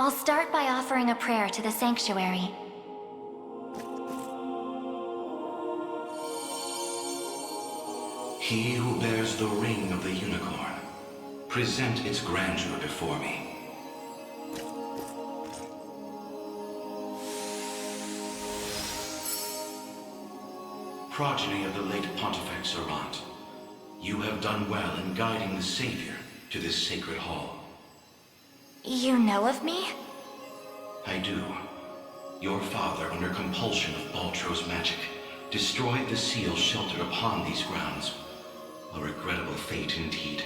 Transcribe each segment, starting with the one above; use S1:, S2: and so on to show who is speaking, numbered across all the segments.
S1: I'll start by offering a prayer to the Sanctuary.
S2: He who bears the ring of the unicorn, present its grandeur before me. Progeny of the late Pontifex Errant, you have done well in guiding the Savior to this sacred hall.
S1: You know of me?
S2: I do. Your father, under compulsion of Baltro's magic, destroyed the seal sheltered upon these grounds. A regrettable fate indeed.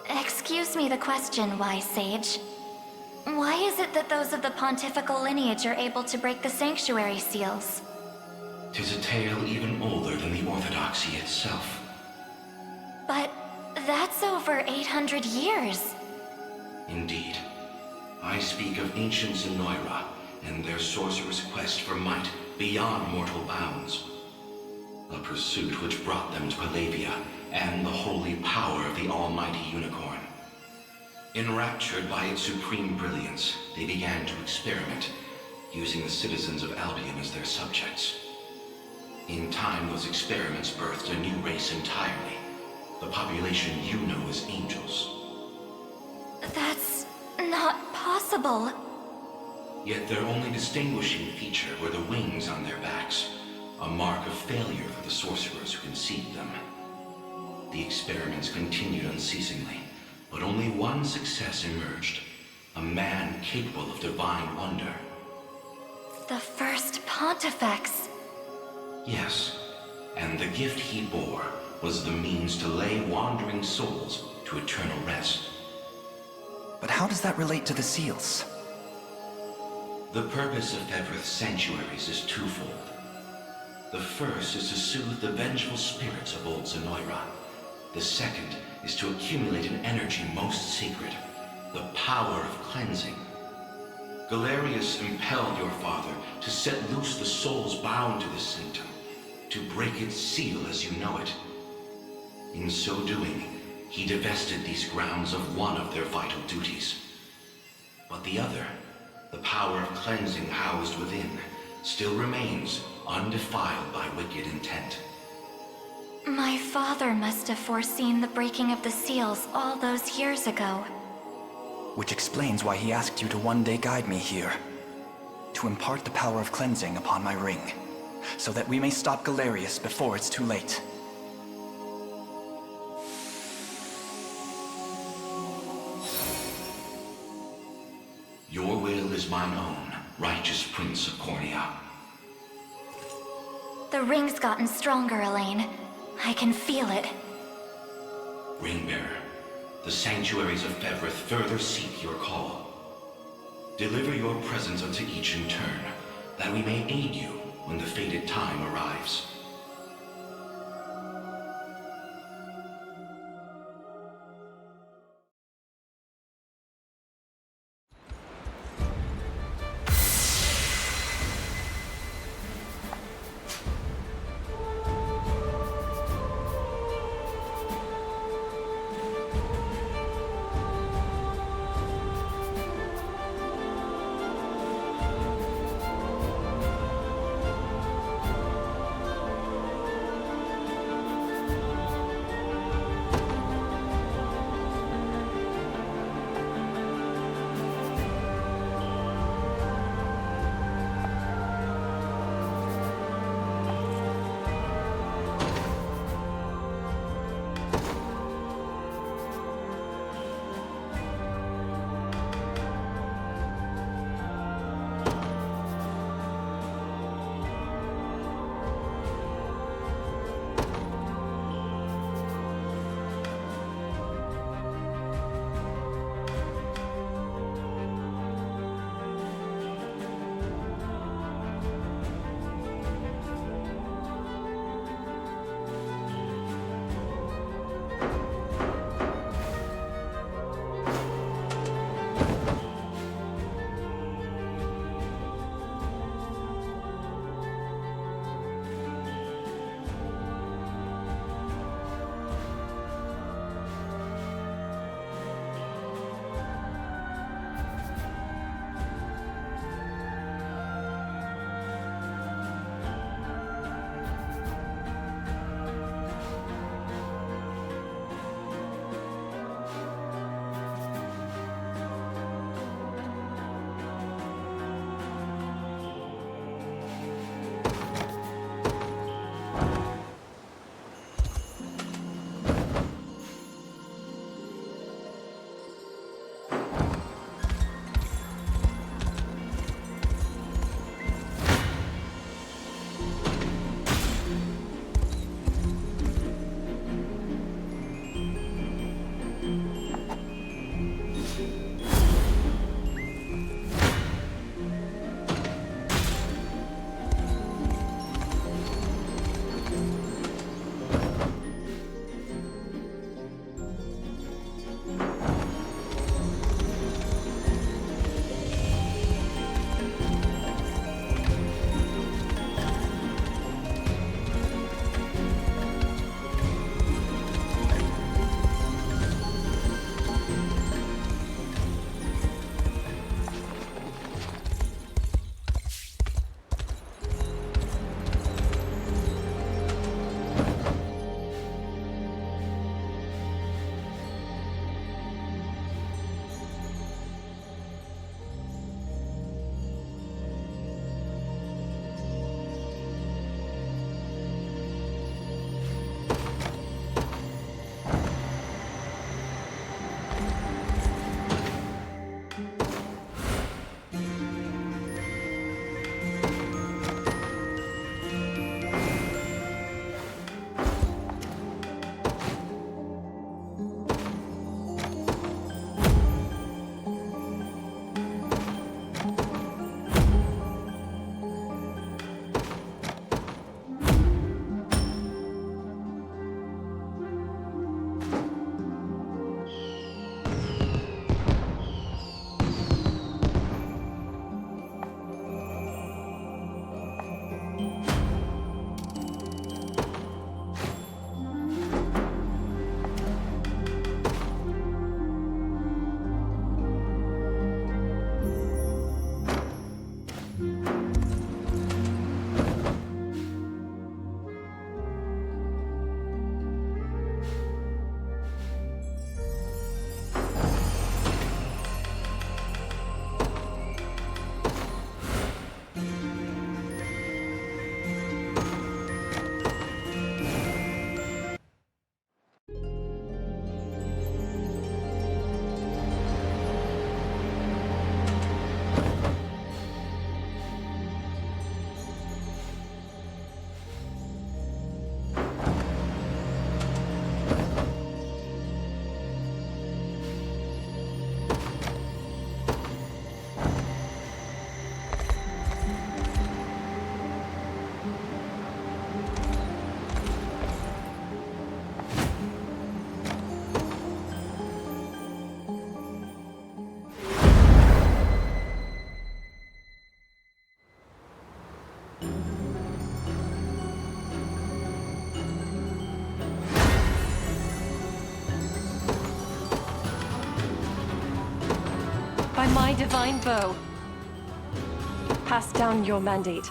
S1: Excuse me the question, wise sage. Why is it that those of the pontifical lineage are able to break the Sanctuary seals?
S2: 'Tis a tale even older than the Orthodoxy itself.
S1: But that's over 800 years.
S2: Indeed. I speak of ancient Zenoira and their sorcerer's quest for might beyond mortal bounds. A pursuit which brought them to Palavia and the holy power of the almighty unicorn. Enraptured by its supreme brilliance, they began to experiment, using the citizens of Albion as their subjects. In time, those experiments birthed a new race entirely. The population you know as angels.
S1: That's not possible.
S2: Yet their only distinguishing feature were the wings on their backs, a mark of failure for the sorcerers who conceived them. The experiments continued unceasingly, but only one success emerged. A man capable of divine wonder.
S1: The first Pontifex.
S2: Yes, and the gift he bore was the means to lay wandering souls to eternal rest.
S3: But how does that relate to the seals?
S2: The purpose of Zephyros' Sanctuaries is twofold. The first is to soothe the vengeful spirits of old Zenoira. The second is to accumulate an energy most sacred, the power of cleansing. Galerius impelled your father to set loose the souls bound to this sanctum, to break its seal as you know it. In so doing, he divested these grounds of one of their vital duties. But the other, the power of cleansing housed within, still remains undefiled by wicked intent.
S1: My father must have foreseen the breaking of the seals all those years ago.
S3: Which explains why he asked you to one day guide me here. To impart the power of cleansing upon my ring, so that we may stop Galerius before it's too late.
S2: Your will is mine own, righteous Prince of Cornea.
S1: The ring's gotten stronger, Elaine. I can feel it.
S2: Ringbearer, the Sanctuaries of Zephyros further seek your call. Deliver your presence unto each in turn, that we may aid you when the fated time arrives.
S4: by my divine bow. Pass down your mandate.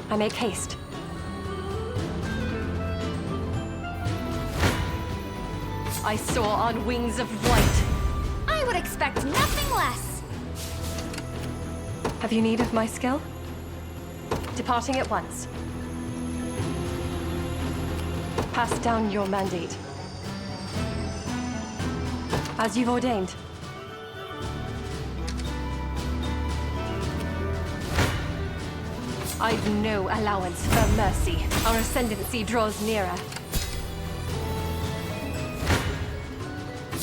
S4: I make haste. I soar on wings of white.
S1: I would expect nothing less.
S4: Have you need of my skill? Departing at once. Pass down your mandate. As you've ordained. I've no allowance for mercy. Our ascendancy draws nearer.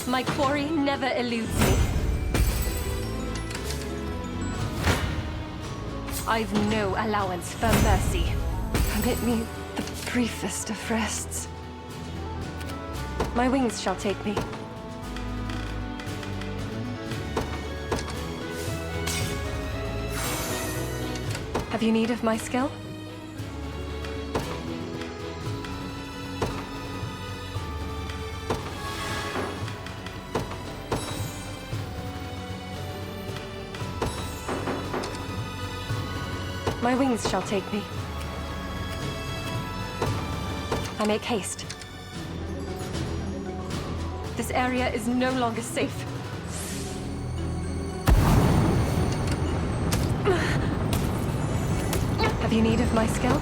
S4: My quarry never eludes me. I've no allowance for mercy. Permit me the briefest of rests. My wings shall take me. Have you need of my skill? My wings shall take me. I make haste. This area is no longer safe. Have you need of my skill?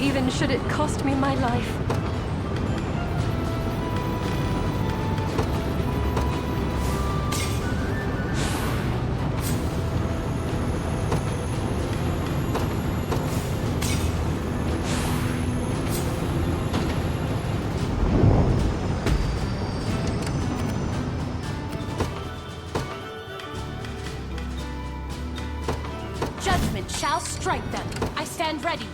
S4: Even should it cost me my life.
S5: Judgment shall strike them. I stand ready.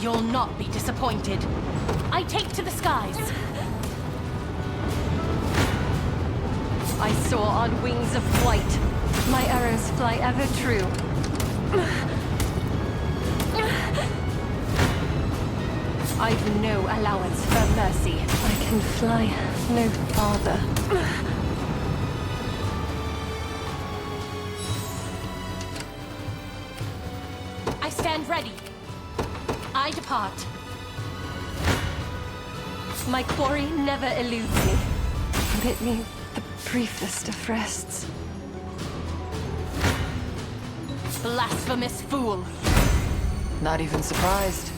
S5: You'll not be disappointed. I take to the skies.
S4: I soar on wings of white. My arrows fly ever true. I've no allowance for mercy. I can fly no farther.
S5: I stand ready. I depart.
S4: My quarry never eludes me. Permit me the briefest of rests.
S5: Blasphemous fool.
S6: Not even surprised.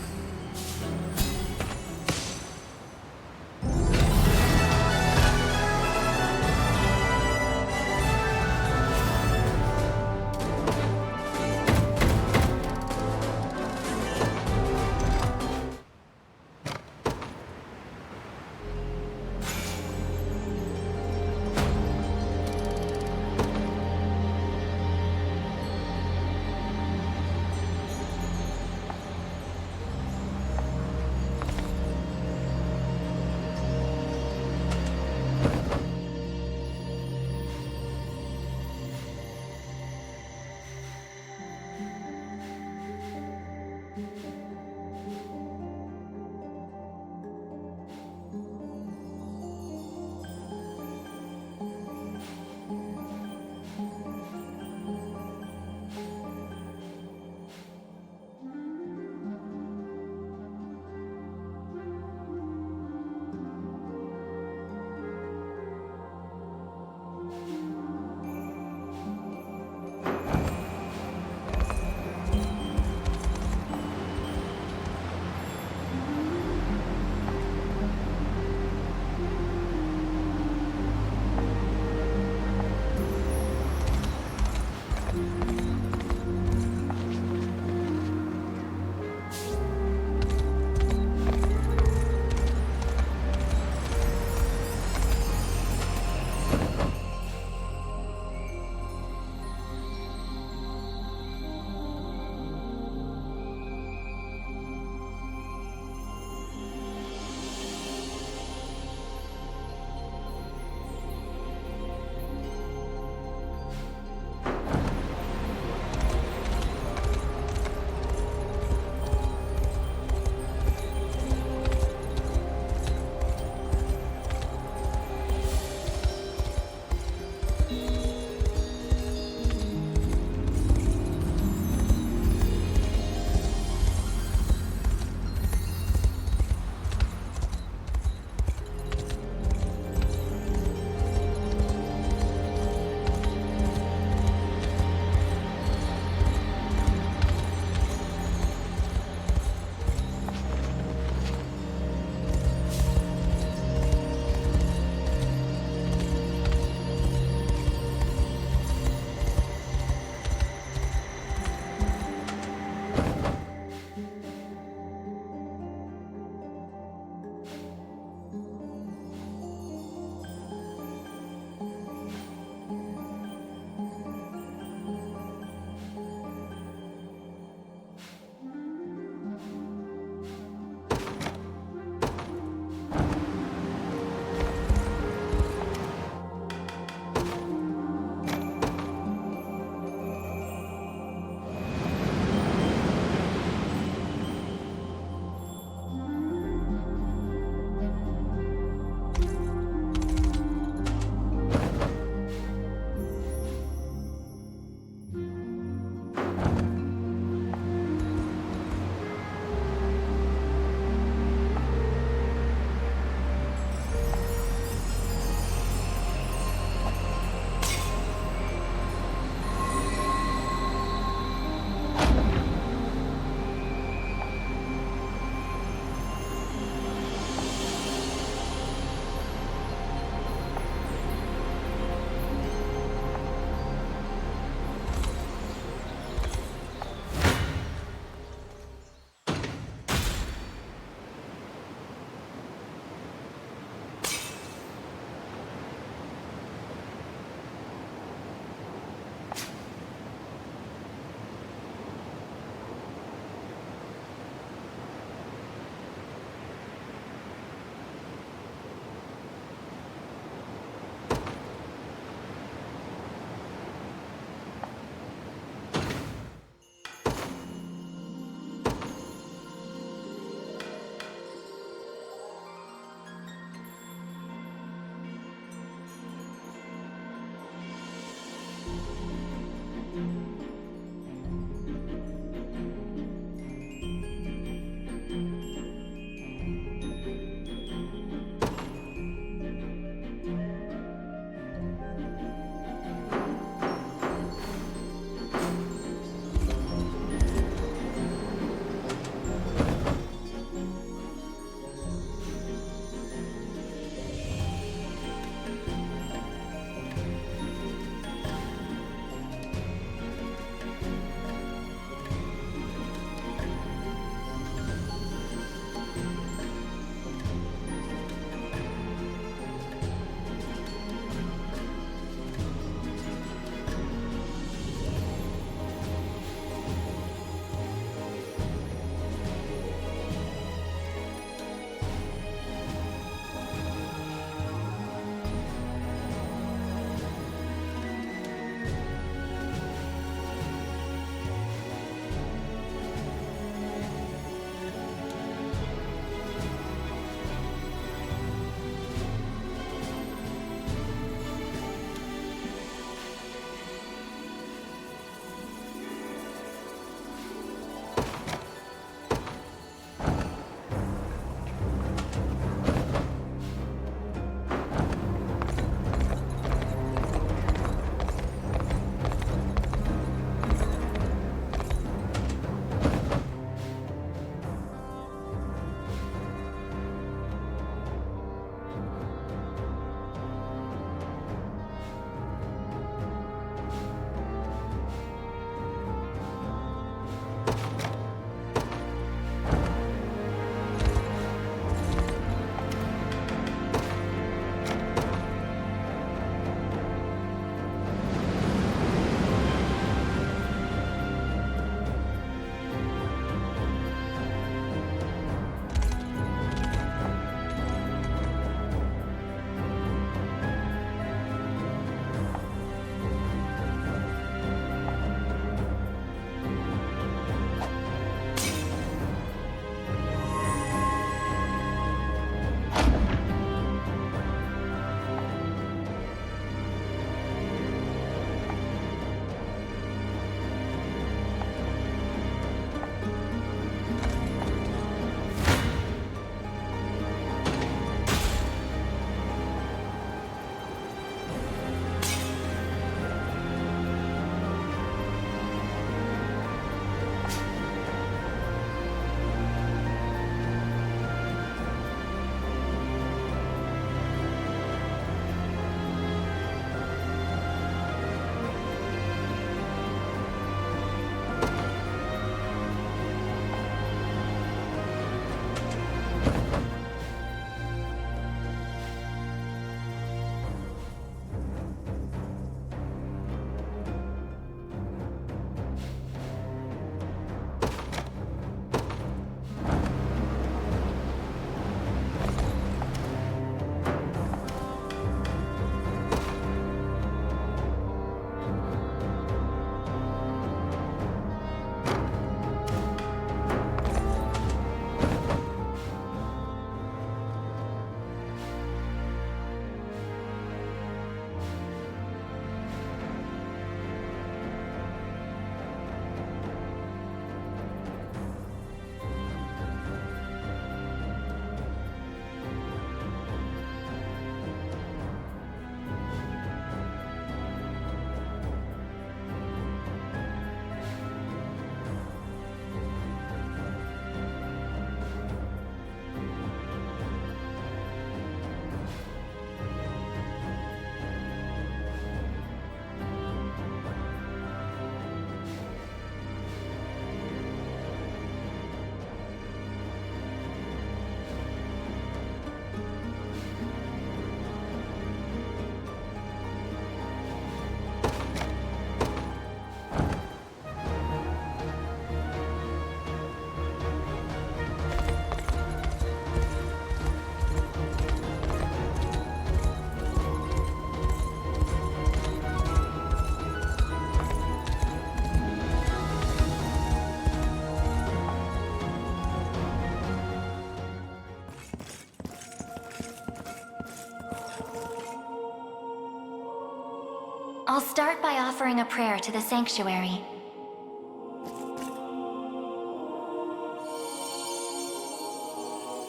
S1: I'll start by offering a prayer to the Sanctuary.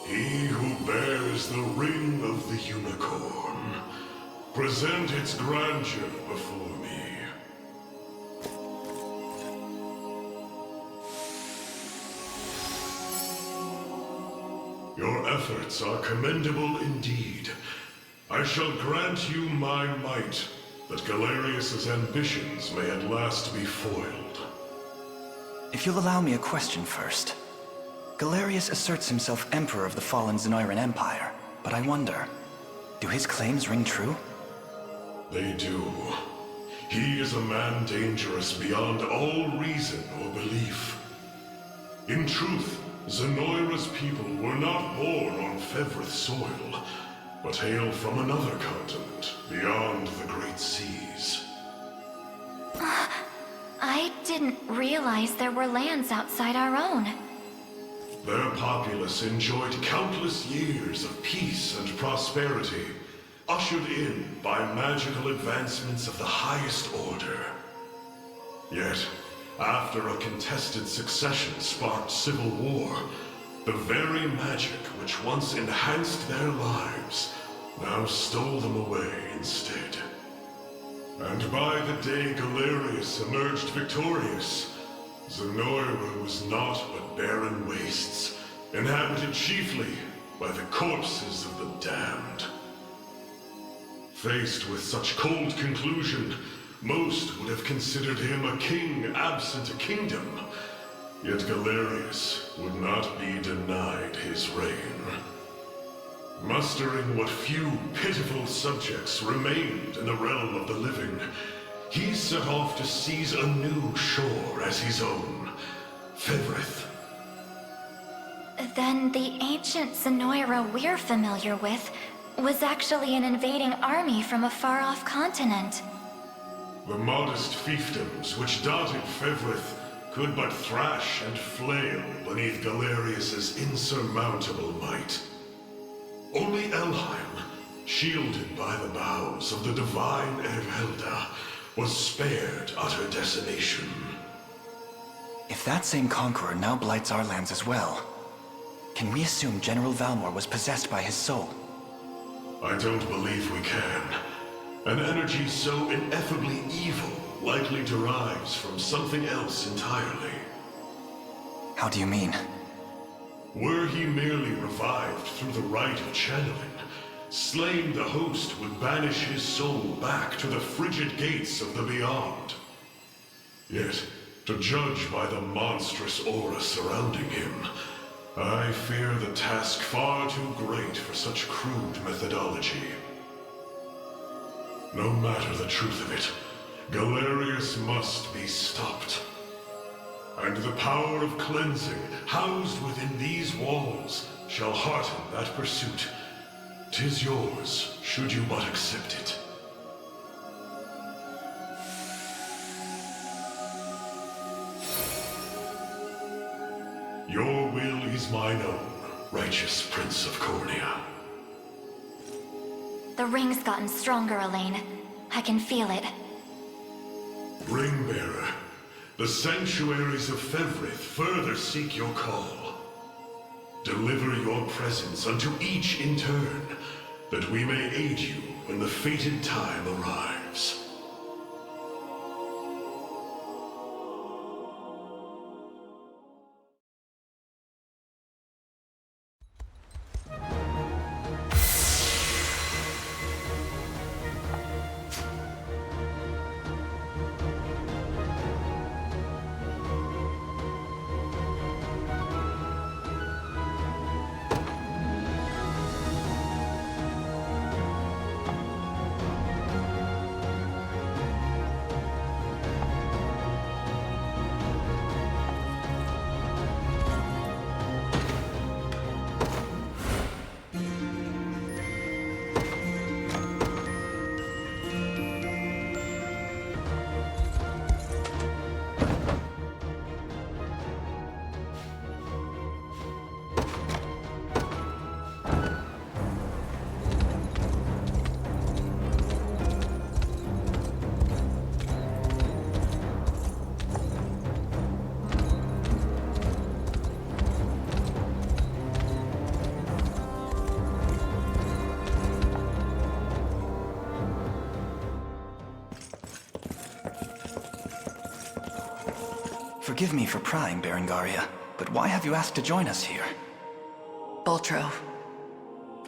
S7: He who bears the ring of the unicorn, present its grandeur before me. Your efforts are commendable indeed. I shall grant you my might, that Galerius's ambitions may at last be foiled.
S3: If you'll allow me a question first. Galerius asserts himself Emperor of the fallen Zenoiran Empire, but I wonder, do his claims ring true?
S7: They do. He is a man dangerous beyond all reason or belief. In truth, Zenoira's people were not born on Fevryth soil, but hail from another continent, beyond the Great Seas.
S1: I didn't realize there were lands outside our own.
S7: Their populace enjoyed countless years of peace and prosperity, ushered in by magical advancements of the highest order. Yet, after a contested succession sparked civil war, the very magic which once enhanced their lives now stole them away instead. And by the day Galerius emerged victorious, Zenoira was naught but barren wastes, inhabited chiefly by the corpses of the damned. Faced with such cold conclusion, most would have considered him a king absent a kingdom. Yet Galerius would not be denied his reign. Mustering what few pitiful subjects remained in the realm of the living, he set off to seize a new shore as his own, Fevryth.
S1: Then the ancient Zenoira we're familiar with was actually an invading army from a far-off continent.
S7: The modest fiefdoms which dotted Fevryth could but thrash and flail beneath Galerius's insurmountable might. Only Elheim, shielded by the boughs of the divine Ervelda, was spared utter decimation.
S3: If that same conqueror now blights our lands as well, can we assume General Valmor was possessed by his soul?
S7: I don't believe we can. An energy so ineffably evil likely derives from something else entirely.
S3: How do you mean?
S7: Were he merely revived through the rite of channeling, slain the host would banish his soul back to the frigid gates of the beyond. Yet, to judge by the monstrous aura surrounding him, I fear the task far too great for such crude methodology. No matter the truth of it, Galerius must be stopped. And the power of cleansing housed within these walls shall hearten that pursuit. 'Tis yours, should you but accept it. Your will is mine own, righteous Prince of Cornea.
S1: The ring's gotten stronger, Elaine. I can feel it.
S7: Ringbearer, the Sanctuaries of Fevryth further seek your call. Deliver your presence unto each in turn, that we may aid you when the fated time arrives.
S3: Forgive me for prying, Berengaria, but why have you asked to join us here?
S6: Baltro,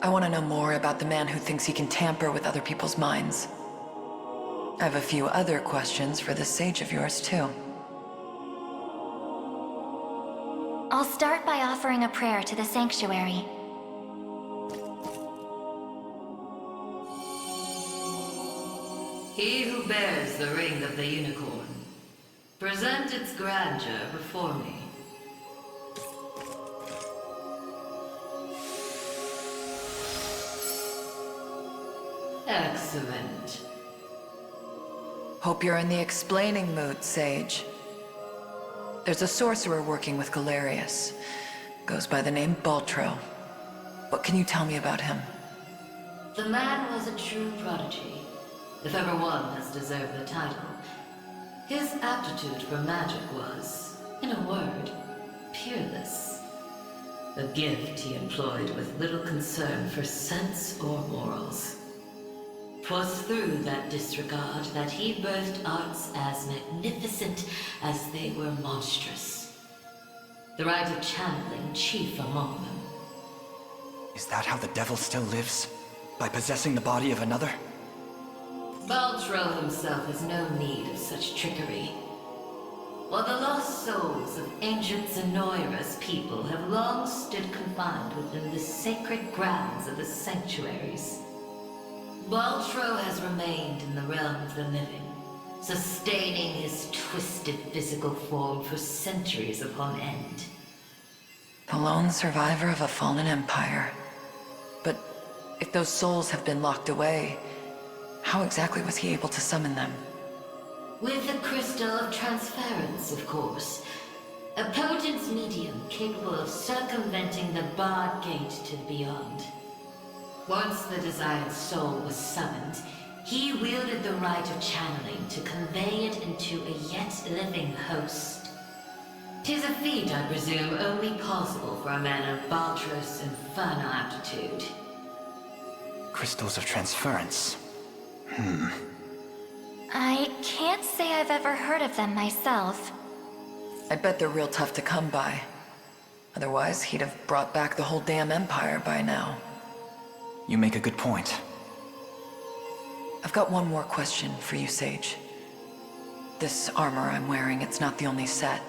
S6: I want to know more about the man who thinks he can tamper with other people's minds. I have a few other questions for this sage of yours, too.
S1: I'll start by offering a prayer to the Sanctuary.
S8: He who bears the ring of the unicorn, present its grandeur before me. Excellent.
S6: Hope you're in the explaining mood, Sage. There's a sorcerer working with Galerius. Goes by the name Baltro. What can you tell me about him?
S8: The man was a true prodigy, if ever one has deserved the title. His aptitude for magic was, in a word, peerless. A gift he employed with little concern for sense or morals. 'Twas through that disregard that he birthed arts as magnificent as they were monstrous. The rite of channeling chief among them.
S3: Is that how the devil still lives? By possessing the body of another?
S8: Baltro himself has no need of such trickery. While the lost souls of ancient Zenoira's people have long stood confined within the sacred grounds of the Sanctuaries, Baltro has remained in the realm of the living, sustaining his twisted physical form for centuries upon end.
S6: The lone survivor of a fallen empire. But if those souls have been locked away, how exactly was he able to summon them?
S8: With the crystal of transference, of course. A potent medium capable of circumventing the barred gate to the beyond. Once the desired soul was summoned, he wielded the rite of channeling to convey it into a yet living host. 'Tis a feat, I presume, only possible for a man of Baltro's infernal aptitude.
S3: Crystals of transference.
S1: I can't say I've ever heard of them myself.
S6: I bet they're real tough to come by. Otherwise, he'd have brought back the whole damn empire by now.
S3: You make a good point.
S6: I've got one more question for you, Sage. This armor I'm wearing, it's not the only set.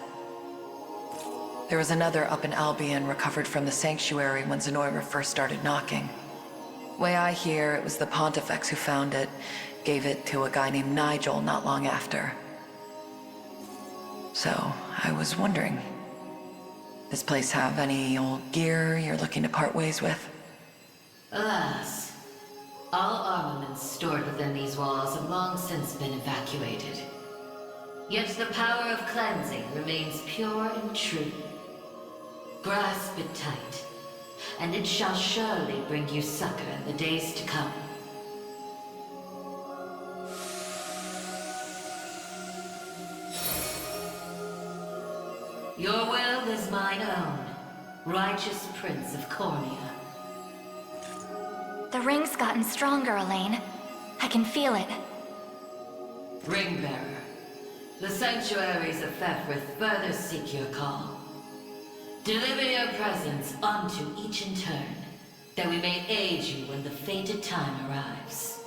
S6: There was another up in Albion recovered from the Sanctuary when Zenoira first started knocking. Way I hear, it was the Pontifex who found it, gave it to a guy named Nigel not long after. So, I was wondering, this place have any old gear you're looking to part ways with?
S8: Alas, all armaments stored within these walls have long since been evacuated. Yet the power of cleansing remains pure and true. Grasp it tight, and it shall surely bring you succor in the days to come. Your will is mine own, righteous Prince of Cornea.
S1: The ring's gotten stronger, Elaine. I can feel it.
S8: Ringbearer, the Sanctuaries of Zephyros further seek your call. Deliver your presence unto each in turn, that we may aid you when the fated time arrives.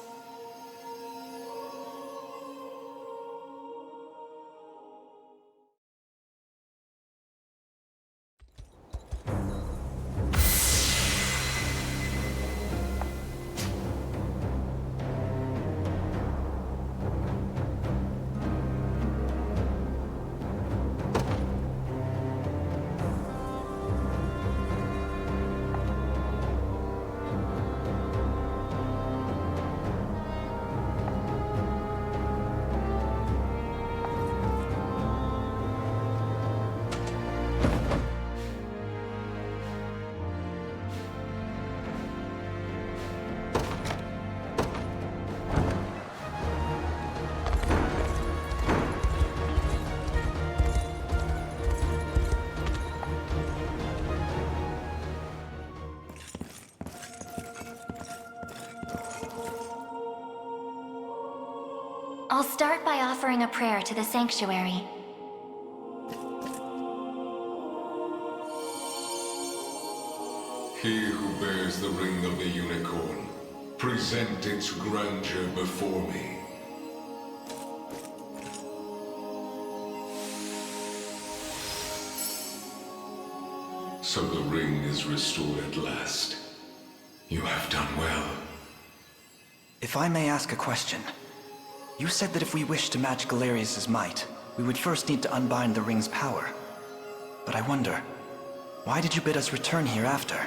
S1: I'll start by offering a prayer to the Sanctuary.
S9: He who bears the ring of the unicorn, present its grandeur before me. So the ring is restored at last. You have done well.
S3: If I may ask a question. You said that if we wish to match Galerius' might, we would first need to unbind the ring's power. But I wonder, why did you bid us return here after?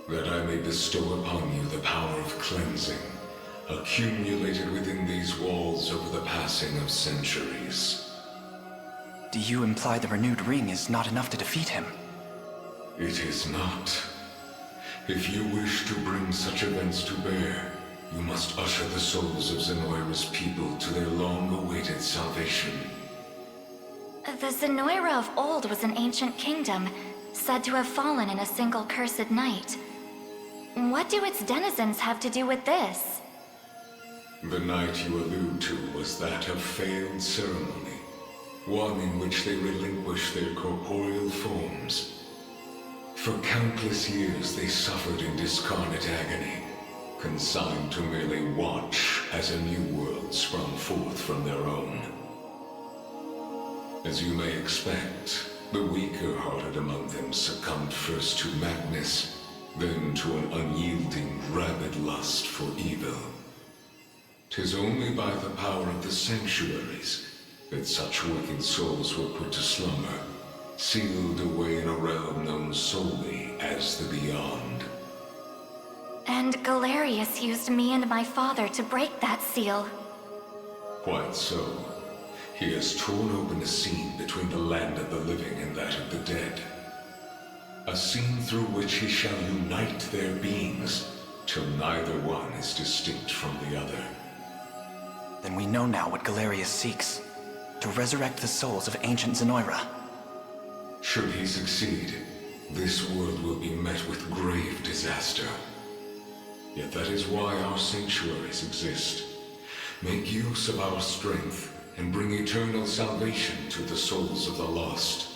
S9: That I may bestow upon you the power of cleansing, accumulated within these walls over the passing of centuries.
S3: Do you imply the renewed ring is not enough to defeat him?
S9: It is not. If you wish to bring such events to bear, you must usher the souls of Zenoira's people to their long-awaited salvation.
S1: The Zenoira of old was an ancient kingdom, said to have fallen in a single cursed night. What do its denizens have to do with this?
S9: The night you allude to was that of failed ceremony, one in which they relinquished their corporeal forms. For countless years they suffered in discarnate agony, consigned to merely watch as a new world sprung forth from their own. As you may expect, the weaker-hearted among them succumbed first to madness, then to an unyielding, rabid lust for evil. 'Tis only by the power of the Sanctuaries that such wicked souls were put to slumber, sealed away in a realm known solely as the Beyond.
S1: And Galerius used me and my father to break that seal.
S9: Quite so. He has torn open a seam between the land of the living and that of the dead. A seam through which he shall unite their beings, till neither one is distinct from the other.
S3: Then we know now what Galerius seeks. To resurrect the souls of ancient Zenoira.
S9: Should he succeed, this world will be met with grave disaster. Yet that is why our sanctuaries exist. Make use of our strength and bring eternal salvation to the souls of the lost.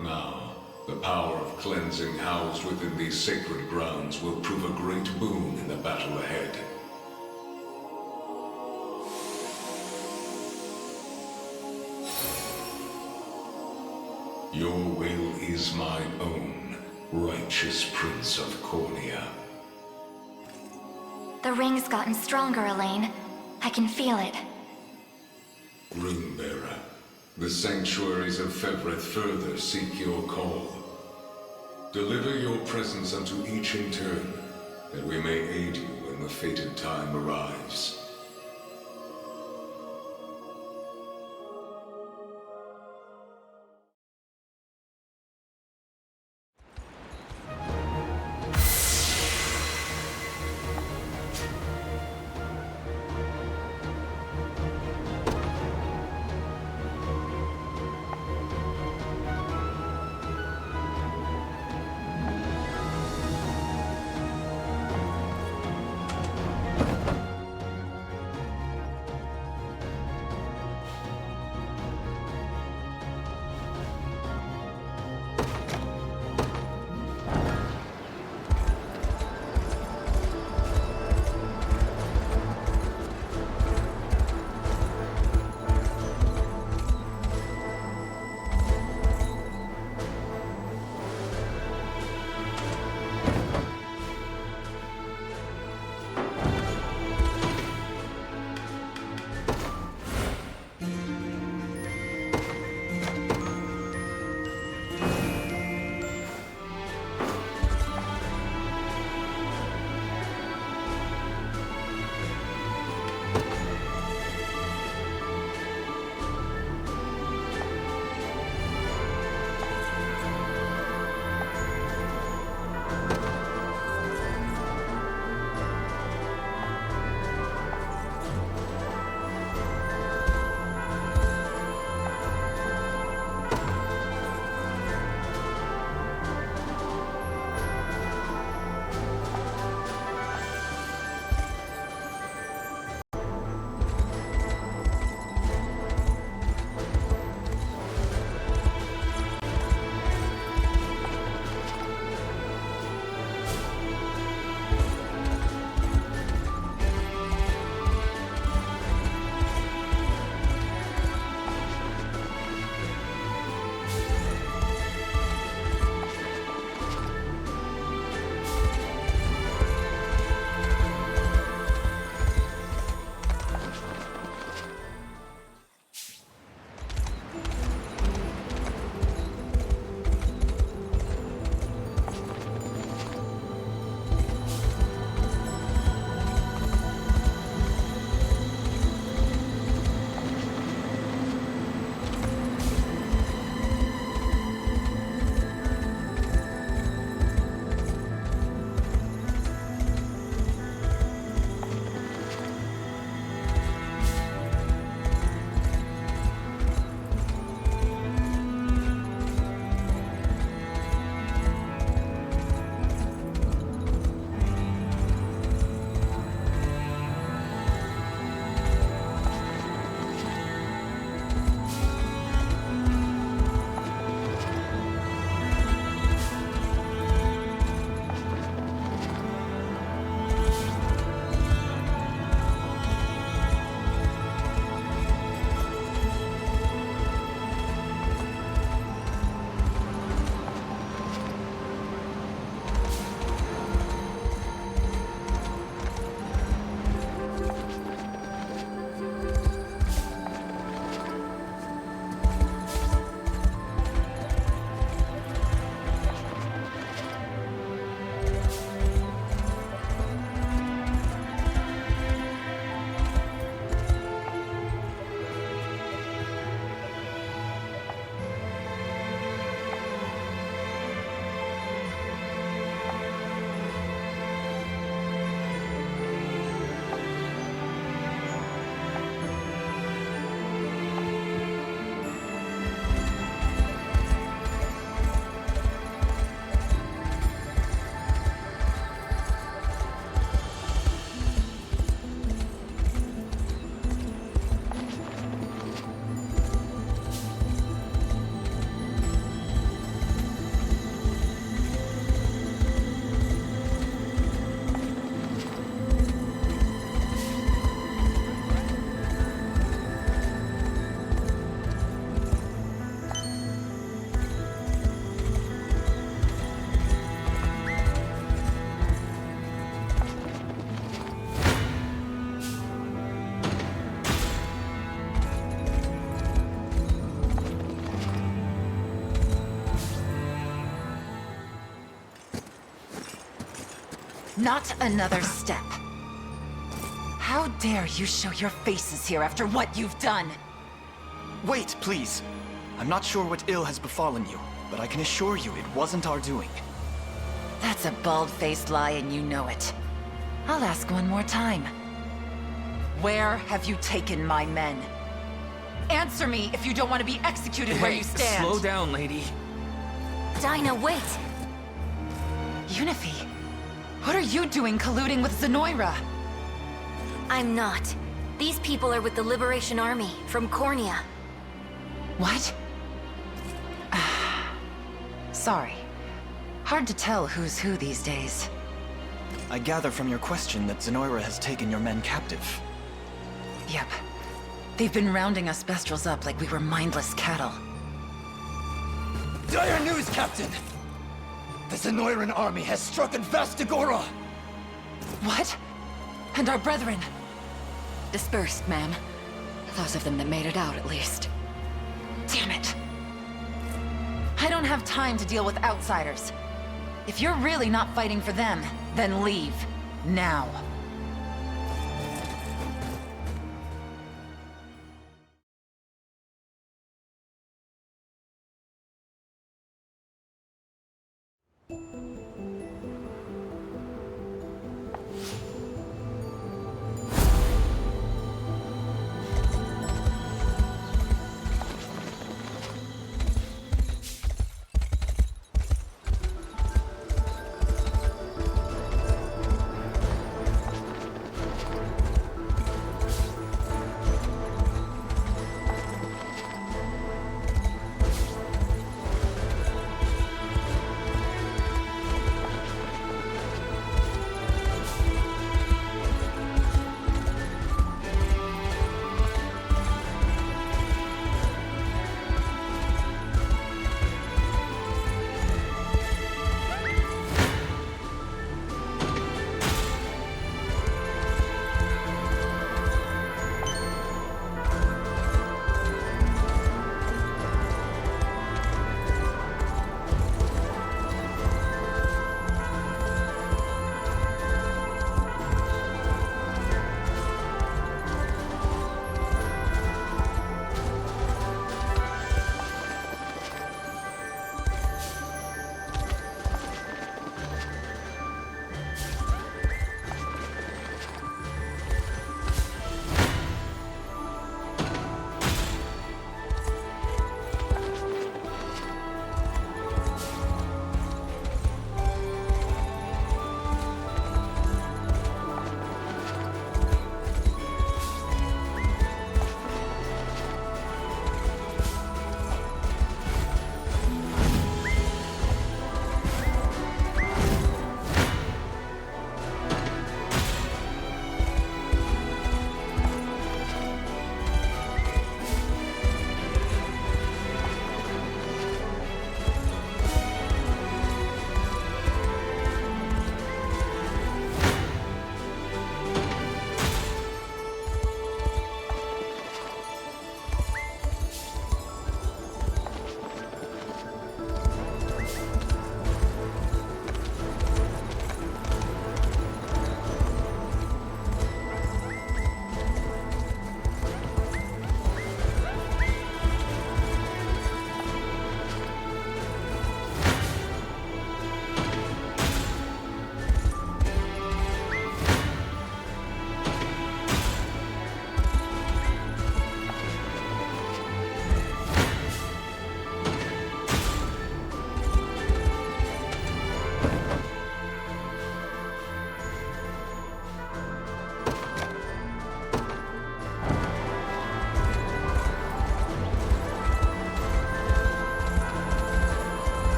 S9: Now, the power of cleansing housed within these sacred grounds will prove a great boon in the battle ahead. Your will is mine own, righteous Prince of Cornea.
S1: The ring's gotten stronger, Elaine. I can feel it.
S9: Ringbearer, the sanctuaries of Fevrith further seek your call. Deliver your presence unto each in turn, that we may aid you when the fated time arrives.
S10: Not another step. How dare you show your faces here after what you've done?
S3: Wait, please. I'm not sure what ill has befallen you, but I can assure you it wasn't our doing.
S10: That's a bald-faced lie and you know it. I'll ask one more time. Where have you taken my men? Answer me if you don't want to be executed where you stand.
S11: Slow down, lady.
S1: Dinah, wait!
S10: Unifi, what are you doing colluding with Zenoira?
S1: I'm not. These people are with the Liberation Army from Cornea.
S10: What? Sorry. Hard to tell who's who these days.
S3: I gather from your question that Zenoira has taken your men captive.
S10: Yep. They've been rounding us Bestrels up like we were mindless cattle.
S12: Dire news, Captain! The Zenoiran army has struck at Vastagora!
S10: What? And our brethren?
S6: Dispersed, ma'am. Those of them that made it out, at least.
S10: Damn it. I don't have time to deal with outsiders. If you're really not fighting for them, then leave. Now.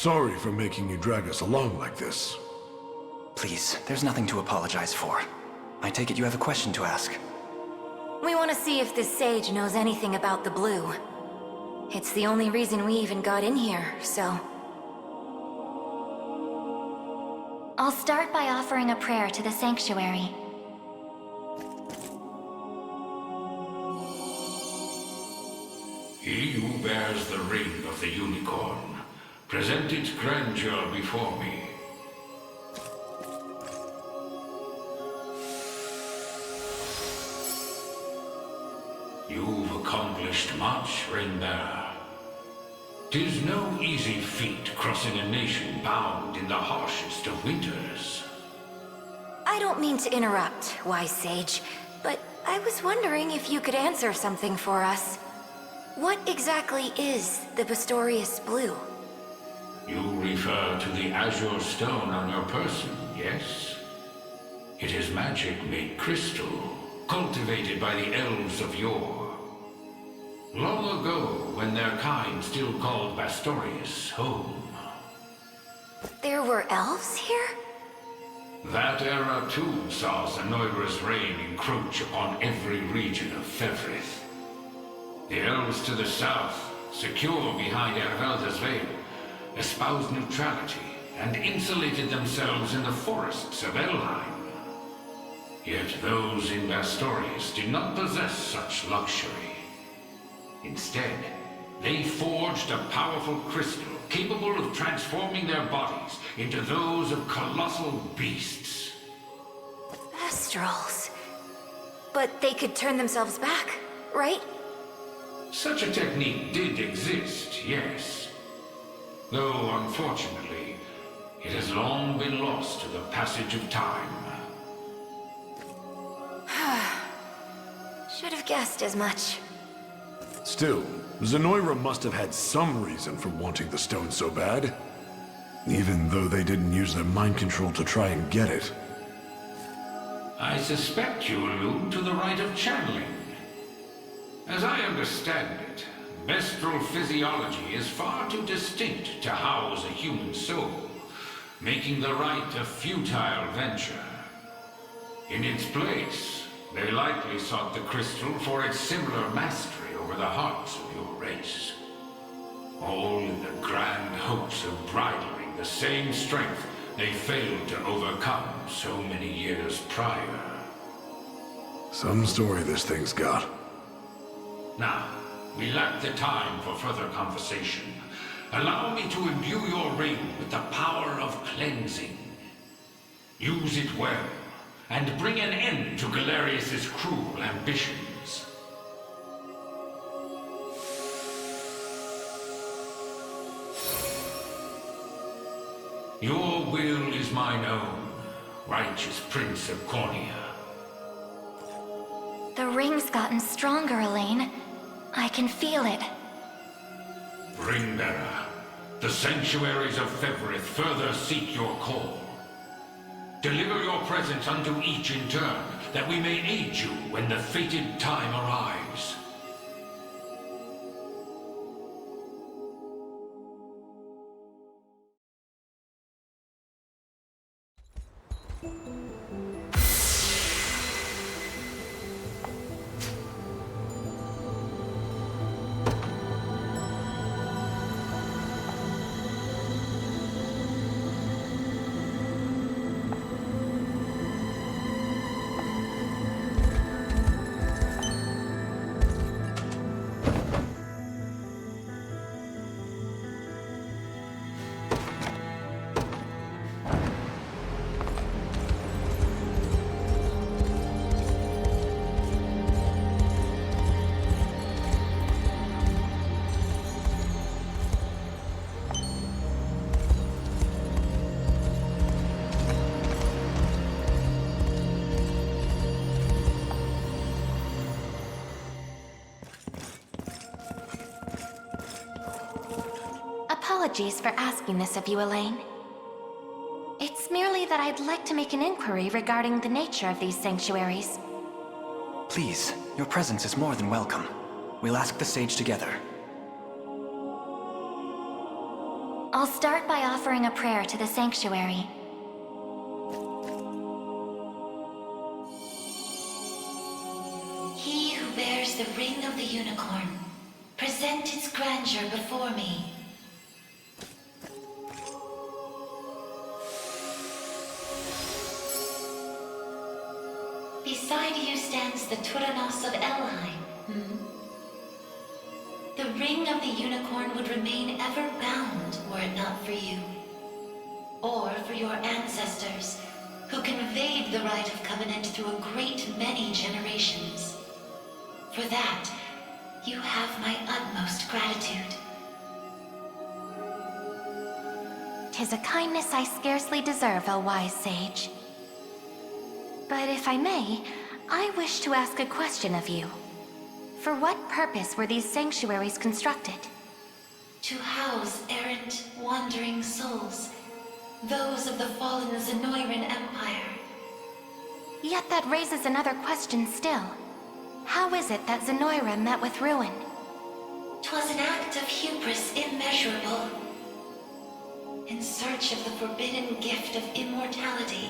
S7: Sorry for making you drag us along like this.
S3: Please, there's nothing to apologize for. I take it you have a question to ask.
S1: We want to see if this sage knows anything about the blue. It's the only reason we even got in here, so... I'll start by offering a prayer to the Sanctuary.
S9: He who bears the ring of the unicorn, present its grandeur before me. You've accomplished much, Ring-bearer. 'Tis no easy feat crossing a nation bound in the harshest of winters.
S1: I don't mean to interrupt, wise sage, but I was wondering if you could answer something for us. What exactly is the Pistorius Blue?
S9: You refer to the azure stone on your person, yes? It is magic made crystal, cultivated by the elves of yore. Long ago, when their kind still called Bastorius home.
S1: There were elves here?
S9: That era too saw Zenoira's reign encroach upon every region of Fevrith. The elves to the south, secure behind Ervelda's veil, espoused neutrality and insulated themselves in the forests of Elheim. Yet those in Bastorius did not possess such luxury. Instead, they forged a powerful crystal capable of transforming their bodies into those of colossal beasts.
S1: Astrals. But they could turn themselves back, right?
S9: Such a technique did exist, yes. Though, unfortunately, it has long been lost to the passage of time.
S1: Should have guessed as much.
S7: Still, Zenoira must have had some reason for wanting the stone so bad. Even though they didn't use their mind control to try and get it.
S9: I suspect you allude to the rite of channeling. As I understand it, Bestral physiology is far too distinct to house a human soul, making the rite a futile venture. In its place, they likely sought the crystal for its similar mastery over the hearts of your race. All in the grand hopes of bridling the same strength they failed to overcome so many years prior.
S7: Some story this thing's got.
S9: Now, we lack the time for further conversation. Allow me to imbue your ring with the power of cleansing. Use it well, and bring an end to Galerius's cruel ambitions. Your will is mine own, righteous Prince of Cornea.
S1: The ring's gotten stronger, Elaine. I can feel it.
S9: Ring-bearer, the Sanctuaries of Fevrith further seek your call. Deliver your presence unto each in turn, that we may aid you when the fated time arrives.
S1: Apologies for asking this of you, Elaine. It's merely that I'd like to make an inquiry regarding the nature of these sanctuaries.
S3: Please, your presence is more than welcome. We'll ask the sage together.
S1: I'll start by offering a prayer to the Sanctuary. He who bears the ring of the unicorn, present its grandeur before me. Beside you stands the Tyrannos of Elheim. The ring of the unicorn would remain ever bound were it not for you. Or for your ancestors, who conveyed the right of covenant through a great many generations. For that, you have my utmost gratitude. 'Tis a kindness I scarcely deserve, O wise sage. But if I may, I wish to ask a question of you. For what purpose were these sanctuaries constructed? To house errant, wandering souls, those of the fallen Zenoiran Empire. Yet that raises another question still. How is it that Zenoira met with ruin? 'Twas an act of hubris immeasurable. In search of the forbidden gift of immortality,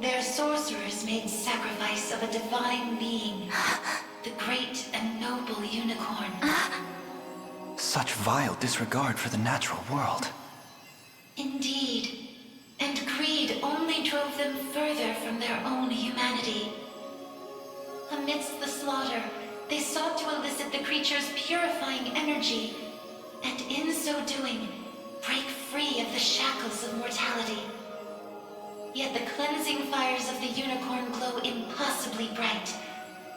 S1: their sorcerers made sacrifice of a divine being, the great and noble unicorn.
S3: Such vile disregard for the natural world.
S1: Indeed. And greed only drove them further from their own humanity. Amidst the slaughter, they sought to elicit the creature's purifying energy, and in so doing, break free of the shackles of mortality. Yet the cleansing fires of the unicorn glow impossibly bright,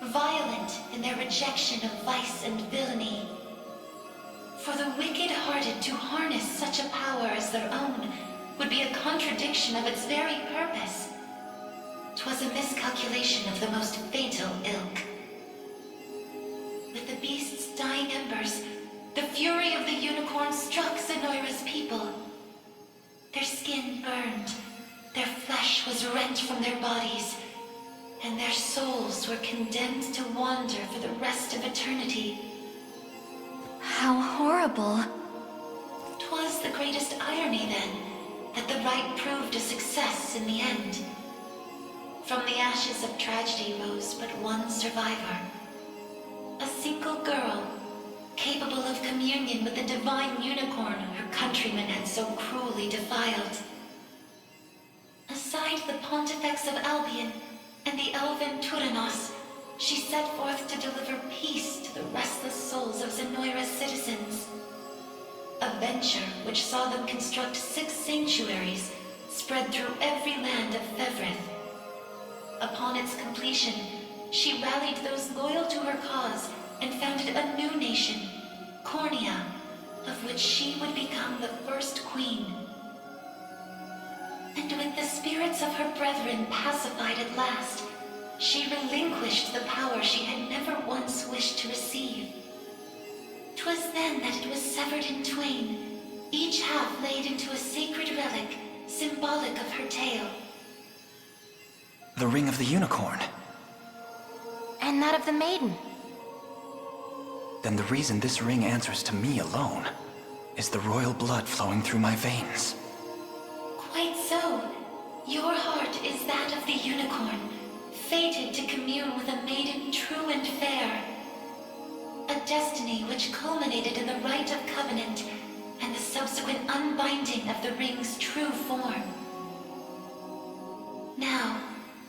S1: violent in their rejection of vice and villainy. For the wicked-hearted to harness such a power as their own would be a contradiction of its very purpose. 'Twas a miscalculation of the most fatal ilk. With the beast's dying embers, the fury of the unicorn struck Zenoira's people. Their skin burned, their flesh was rent from their bodies, and their souls were condemned to wander for the rest of eternity. How horrible. 'Twas the greatest irony, then, that the right proved a success in the end. From the ashes of tragedy rose but one survivor. A single girl, capable of communion with the divine unicorn her countrymen had so cruelly defiled. Aside the Pontifex of Albion and the elven Tyrannos, she set forth to deliver peace to the restless souls of Zenoira's citizens. A venture which saw them construct 6 sanctuaries spread through every land of Fevrith. Upon its completion, she rallied those loyal to her cause and founded a new nation, Cornea, of which she would become the first queen. And with the spirits of her brethren pacified at last, she relinquished the power she had never once wished to receive. 'Twas then that it was severed in twain, each half laid into a sacred relic, symbolic of her tale.
S3: The ring of the unicorn.
S1: And that of the maiden.
S3: Then the reason this ring answers to me alone is the royal blood flowing through my veins.
S1: Quite so. Your heart is that of the unicorn, fated to commune with a maiden true and fair. A destiny which culminated in the rite of covenant and the subsequent unbinding of the ring's true form. Now,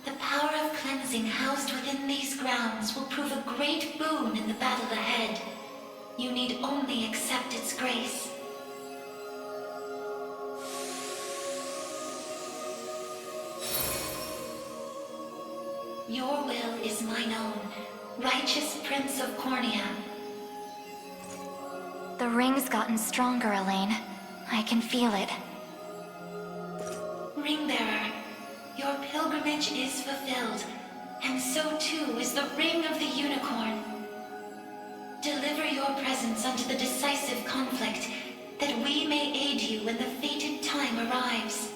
S1: the power of cleansing housed within these grounds will prove a great boon in the battle ahead. You need only accept its grace. Your will is mine own, righteous Prince of Cornea. The ring's gotten stronger, Elaine. I can feel it. Ringbearer, your pilgrimage is fulfilled, and so too is the ring of the unicorn. Deliver your presence unto the decisive conflict, that we may aid you when the fated time arrives.